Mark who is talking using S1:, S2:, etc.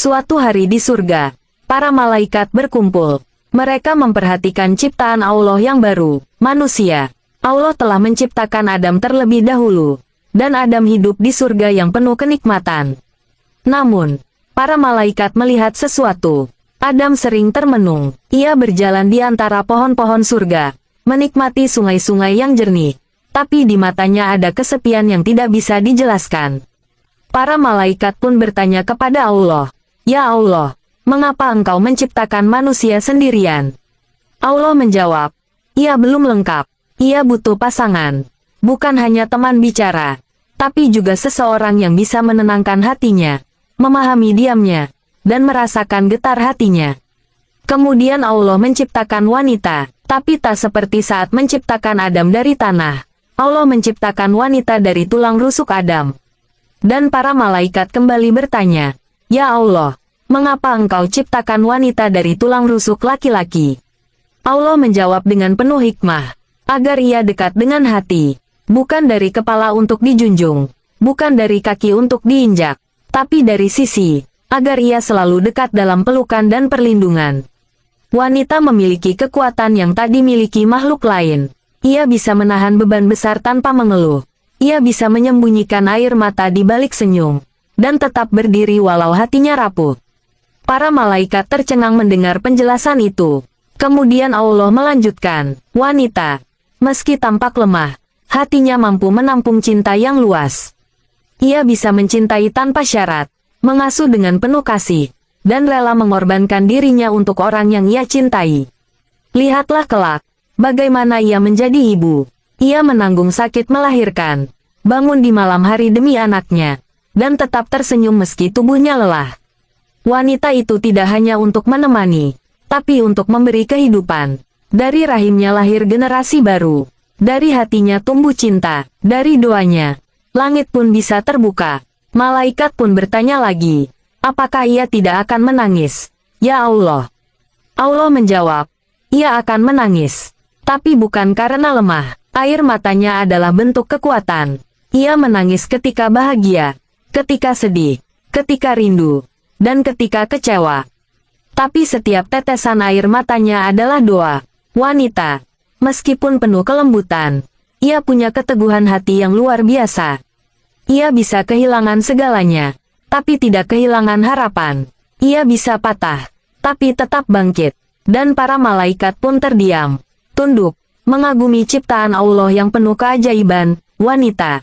S1: Suatu hari di surga, para malaikat berkumpul. Mereka memperhatikan ciptaan Allah yang baru, manusia. Allah telah menciptakan Adam terlebih dahulu, dan Adam hidup di surga yang penuh kenikmatan. Namun, para malaikat melihat sesuatu. Adam sering termenung. Ia berjalan di antara pohon-pohon surga, menikmati sungai-sungai yang jernih. Tapi di matanya ada kesepian yang tidak bisa dijelaskan. Para malaikat pun bertanya kepada Allah, "Ya Allah, mengapa Engkau menciptakan manusia sendirian?" Allah menjawab, "Ia belum lengkap. Ia butuh pasangan. Bukan hanya teman bicara, tapi juga seseorang yang bisa menenangkan hatinya, memahami diamnya, dan merasakan getar hatinya." Kemudian Allah menciptakan wanita, tapi tak seperti saat menciptakan Adam dari tanah. Allah menciptakan wanita dari tulang rusuk Adam. Dan para malaikat kembali bertanya, "Ya Allah, mengapa Engkau ciptakan wanita dari tulang rusuk laki-laki?" Allah menjawab dengan penuh hikmah, agar ia dekat dengan hati, bukan dari kepala untuk dijunjung, bukan dari kaki untuk diinjak, tapi dari sisi, agar ia selalu dekat dalam pelukan dan perlindungan. Wanita memiliki kekuatan yang tak dimiliki makhluk lain. Ia bisa menahan beban besar tanpa mengeluh. Ia bisa menyembunyikan air mata di balik senyum, dan tetap berdiri walau hatinya rapuh. Para malaikat tercengang mendengar penjelasan itu. Kemudian Allah melanjutkan, "Wanita, meski tampak lemah, hatinya mampu menampung cinta yang luas. Ia bisa mencintai tanpa syarat, mengasuh dengan penuh kasih, dan rela mengorbankan dirinya untuk orang yang ia cintai. Lihatlah kelak, bagaimana ia menjadi ibu. Ia menanggung sakit melahirkan, bangun di malam hari demi anaknya, dan tetap tersenyum meski tubuhnya lelah. Wanita itu tidak hanya untuk menemani, tapi untuk memberi kehidupan. Dari rahimnya lahir generasi baru. Dari hatinya tumbuh cinta. Dari doanya, langit pun bisa terbuka." Malaikat pun bertanya lagi, "Apakah ia tidak akan menangis?" "Ya Allah." Allah menjawab, "Ia akan menangis. Tapi bukan karena lemah. Air matanya adalah bentuk kekuatan. Ia menangis ketika bahagia, ketika sedih, ketika rindu, dan ketika kecewa. Tapi setiap tetesan air matanya adalah doa." Wanita, meskipun penuh kelembutan, ia punya keteguhan hati yang luar biasa. Ia bisa kehilangan segalanya, tapi tidak kehilangan harapan. Ia bisa patah, tapi tetap bangkit. Dan para malaikat pun terdiam, tunduk, mengagumi ciptaan Allah yang penuh keajaiban. Wanita